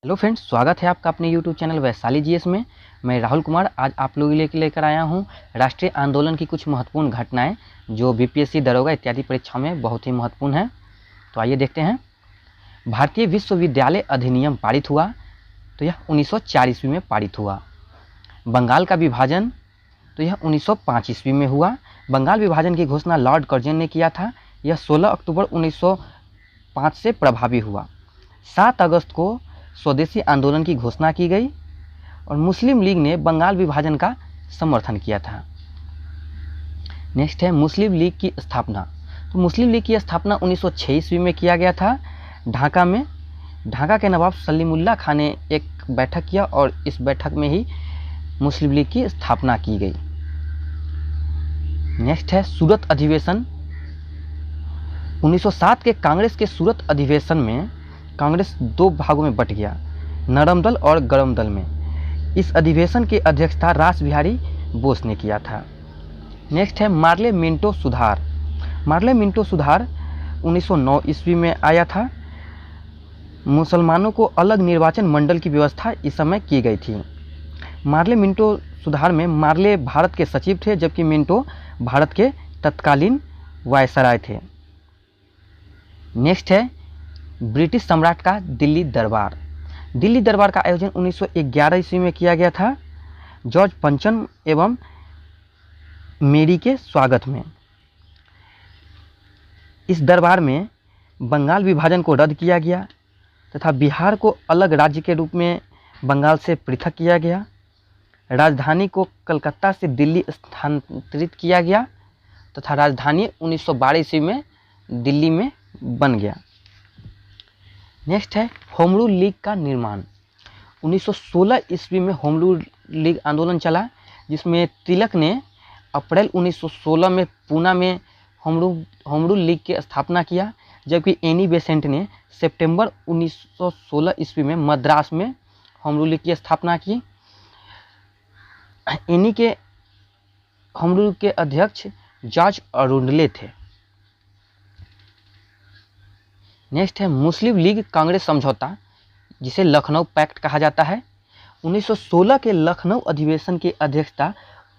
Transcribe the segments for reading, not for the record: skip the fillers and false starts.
Hello friends, स्वागत है आपका अपने यूट्यूब चैनल वैशाली जीएस में। मैं राहुल कुमार आज आप लोगों के लेकर आया हूं राष्ट्रीय आंदोलन की कुछ महत्वपूर्ण घटनाएं जो बीपीएससी, दरोगा इत्यादि परीक्षा में बहुत ही महत्वपूर्ण है। तो आइए देखते हैं। भारतीय विश्वविद्यालय अधिनियम पारित हुआ, तो यह 1904 ईस्वी में पारित हुआ। बंगाल का विभाजन, तो यह 1905 ईस्वी में हुआ। बंगाल विभाजन की घोषणा लॉर्ड कर्जन ने किया था। यह 16 अक्टूबर 1905 से प्रभावी हुआ। 7 अगस्त को स्वदेशी आंदोलन की घोषणा की गई और मुस्लिम लीग ने बंगाल विभाजन का समर्थन किया था। नेक्स्ट है मुस्लिम लीग की स्थापना। तो मुस्लिम लीग की स्थापना 1906 ईस्वी में किया गया था ढाका में। ढाका के नवाब सलीमुल्लाह खान ने एक बैठक किया और इस बैठक में ही मुस्लिम लीग की स्थापना की गई। नेक्स्ट है सूरत अधिवेशन। 1907 के कांग्रेस के सूरत अधिवेशन में कांग्रेस 2 भागों में बट गया, नरम दल और गरम दल में। इस अधिवेशन की अध्यक्षता रास बिहारी बोस ने किया था। नेक्स्ट है मार्ले मिंटो सुधार। मार्ले मिंटो सुधार 1909 ईस्वी में आया था। मुसलमानों को अलग निर्वाचन मंडल की व्यवस्था इस समय की गई थी। मार्ले मिंटो सुधार में मार्ले भारत के सचिव थे, जबकि मिंटो भारत के तत्कालीन वायसराय थे। नेक्स्ट है ब्रिटिश सम्राट का दिल्ली दरबार। दिल्ली दरबार का आयोजन 1911 ईस्वी में किया गया था जॉर्ज पंचम एवं मेरी के स्वागत में। इस दरबार में बंगाल विभाजन को रद्द किया गया तथा बिहार को अलग राज्य के रूप में बंगाल से पृथक किया गया। राजधानी को कलकत्ता से दिल्ली स्थानांतरित किया गया तथा राजधानी 1912 ईस्वी में दिल्ली में बन गया। नेक्स्ट है होम रूल लीग का निर्माण। 1916 ईस्वी में होम रूल लीग आंदोलन चला, जिसमें तिलक ने अप्रैल 1916 में पूना में होम रूल लीग की स्थापना किया, जबकि एनी बेसेंट ने सितंबर 1916 ईस्वी में मद्रास में होम रूल लीग की स्थापना की। एनी के होम रूल के अध्यक्ष जॉर्ज अरुंडले थे। नेक्स्ट है मुस्लिम लीग कांग्रेस समझौता, जिसे लखनऊ पैक्ट कहा जाता है। 1916 के लखनऊ अधिवेशन की अध्यक्षता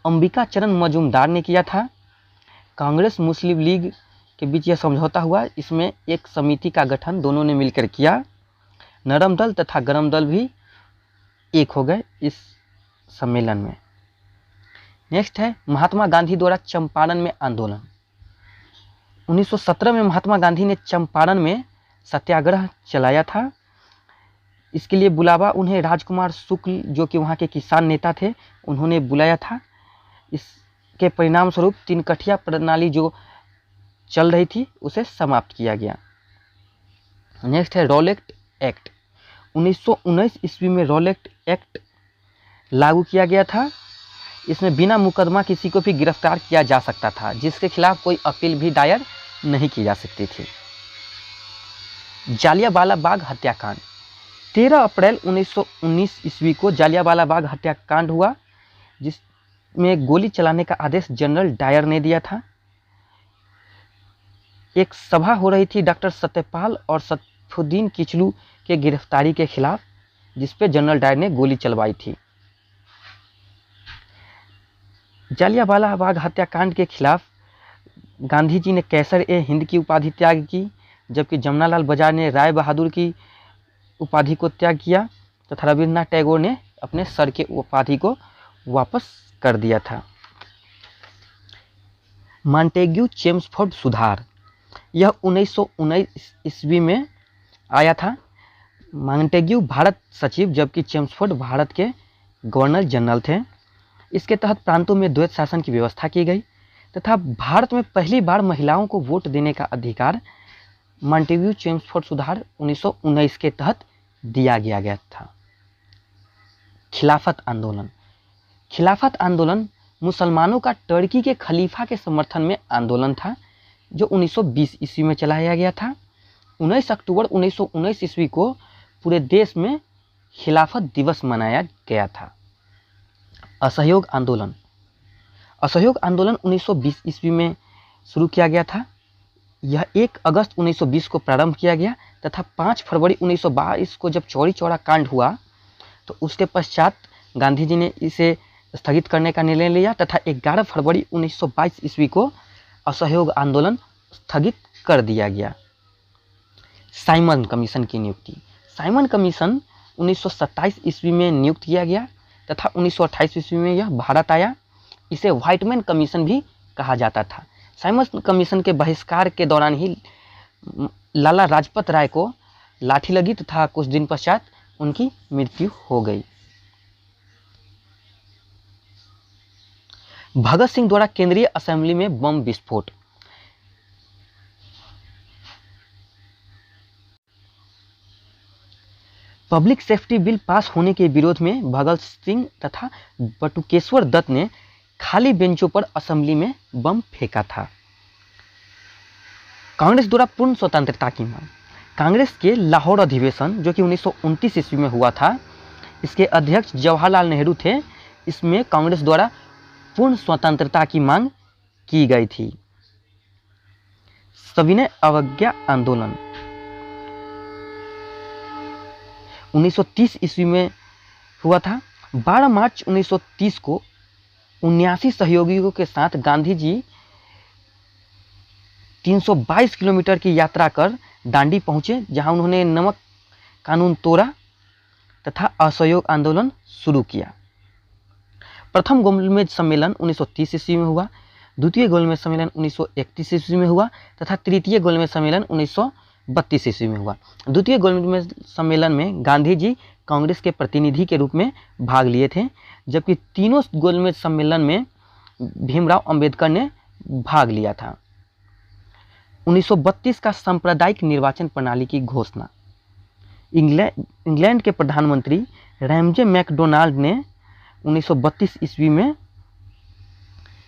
अंबिका चरण मजूमदार ने किया था। कांग्रेस मुस्लिम लीग के बीच यह समझौता हुआ। इसमें एक समिति का गठन दोनों ने मिलकर किया। नरम दल तथा गरम दल भी एक हो गए इस सम्मेलन में। नेक्स्ट है महात्मा गांधी द्वारा चंपारण में आंदोलन। 1917 में महात्मा गांधी ने चंपारण में सत्याग्रह चलाया था। इसके लिए बुलावा उन्हें राजकुमार शुक्ल, जो कि वहाँ के किसान नेता थे, उन्होंने बुलाया था। इसके परिणाम स्वरूप 3 कठिया प्रणाली जो चल रही थी उसे समाप्त किया गया। नेक्स्ट है रॉलेट एक्ट। 1919 ईस्वी में रॉलेट एक्ट लागू किया गया था। इसमें बिना मुकदमा किसी को भी गिरफ्तार किया जा सकता था, जिसके खिलाफ कोई अपील भी दायर नहीं की जा सकती थी। जालियांवाला बाग हत्याकांड। 13 अप्रैल 1919 ईस्वी को जालियांवाला बाग हत्याकांड हुआ, जिसमें गोली चलाने का आदेश जनरल डायर ने दिया था। एक सभा हो रही थी डॉक्टर सत्यपाल और सैफुद्दीन किचलू के गिरफ्तारी के खिलाफ, जिसपे जनरल डायर ने गोली चलवाई थी। जालियांवाला बाग हत्याकांड के खिलाफ गांधी जी ने कैसर-ए-हिंद की उपाधि त्याग की, जबकि जमनालाल बजाज ने राय बहादुर की उपाधि को त्याग किया तथा रविन्द्रनाथ टैगोर ने अपने सर के उपाधि को वापस कर दिया था। मॉन्टेग्यू चेम्सफोर्ड सुधार। यह 1919 ईस्वी में आया था। मॉन्टेग्यू भारत सचिव, जबकि चेम्सफोर्ड भारत के गवर्नर जनरल थे। इसके तहत प्रांतों में द्वैत शासन की व्यवस्था की गई तथा भारत में पहली बार महिलाओं को वोट देने का अधिकार मॉन्टेग्यू चेम्सफोर्ड सुधार 1919 के तहत दिया गया था। खिलाफत आंदोलन। खिलाफत आंदोलन मुसलमानों का टर्की के खलीफा के समर्थन में आंदोलन था, जो 1920 ईस्वी में चलाया गया था। 19 अक्टूबर 1919 ईस्वी को पूरे देश में खिलाफत दिवस मनाया गया था। असहयोग आंदोलन। असहयोग आंदोलन 1920 ईस्वी में शुरू किया गया था। यह 1 अगस्त 1920 को प्रारंभ किया गया तथा 5 फरवरी 1922 को जब चौरी चौरा कांड हुआ तो उसके पश्चात गांधी जी ने इसे स्थगित करने का निर्णय लिया तथा 11 फरवरी 1922 ईस्वी को असहयोग आंदोलन स्थगित कर दिया गया। साइमन कमीशन की नियुक्ति। साइमन कमीशन 1927 ईस्वी में नियुक्त किया गया तथा 1928 ईस्वी में यह भारत आया। इसे व्हाइटमैन कमीशन भी कहा जाता था। साइमन कमीशन के बहिष्कार के दौरान ही लाला लाजपत राय को लाठी लगी तथा कुछ दिन पश्चात उनकी मृत्यु हो गई। भगत सिंह द्वारा केंद्रीय असेंबली में बम विस्फोट। पब्लिक सेफ्टी बिल पास होने के विरोध में भगत सिंह तथा बटुकेश्वर दत्त ने खाली बेंचों पर असेंबली में बम फेंका था। कांग्रेस द्वारा पूर्ण स्वतंत्रता की मांग। कांग्रेस के लाहौर अधिवेशन जो कि 1929 ईस्वी में हुआ था, इसके अध्यक्ष जवाहरलाल नेहरू थे। इसमें कांग्रेस द्वारा पूर्ण स्वतंत्रता की मांग की गई थी। सविनय अवज्ञा आंदोलन 1930 ईस्वी में हुआ था। 12 मार्च 1930 को 79 सहयोगियों के साथ गांधी जी 322 किलोमीटर की यात्रा कर दांडी पहुंचे, जहां उन्होंने नमक कानून तोड़ा तथा असहयोग आंदोलन शुरू किया। प्रथम गोलमेज सम्मेलन 1930 ईस्वी में हुआ, द्वितीय गोलमेज सम्मेलन 1931 ईस्वी में हुआ तथा तृतीय गोलमेज सम्मेलन 1932 ईस्वी में हुआ। द्वितीय गोलमेज सम्मेलन में गांधी जी कांग्रेस के प्रतिनिधि के रूप में भाग लिए थे, जबकि तीनों गोलमेज सम्मेलन में भीमराव अंबेडकर ने भाग लिया था। 1932 का सांप्रदायिक निर्वाचन प्रणाली की घोषणा। इंग्लैंड के प्रधानमंत्री रैमजे मैकडोनाल्ड ने 1932 ईस्वी में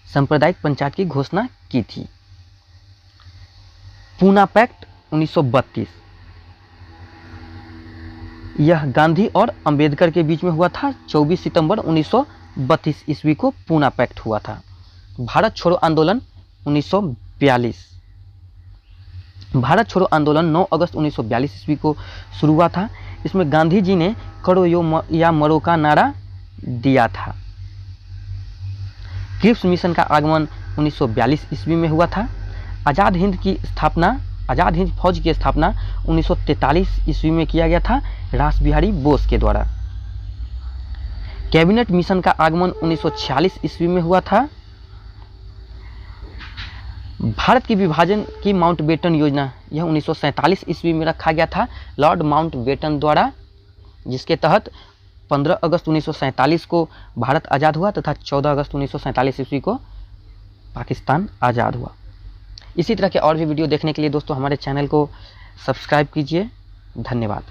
सांप्रदायिक पंचायत की घोषणा की थी। पूना पैक्ट 1932, यह गांधी और अंबेडकर के बीच में हुआ था। 24 सितंबर 1932 ईस्वी को पूना पैक्ट हुआ था। भारत छोड़ो आंदोलन 1942। भारत छोड़ो आंदोलन 9 अगस्त 1942 ईस्वी को शुरू हुआ था। इसमें गांधी जी ने करो या मरो का नारा दिया था। क्रिप्स मिशन का आगमन 1942 ईस्वी में हुआ था। आज़ाद हिंद फौज की स्थापना 1943 ईस्वी में किया गया था रास बिहारी बोस के द्वारा। कैबिनेट मिशन का आगमन 1946 ईस्वी में हुआ था। भारत की विभाजन की माउंटबेटन योजना, यह 1947 ईस्वी में रखा गया था लॉर्ड माउंटबेटन द्वारा, जिसके तहत 15 अगस्त 1947 को भारत आज़ाद हुआ तथा 14 अगस्त 1947 ईस्वी को पाकिस्तान आज़ाद हुआ। इसी तरह के और भी वीडियो देखने के लिए दोस्तों हमारे चैनल को सब्सक्राइब कीजिए। धन्यवाद।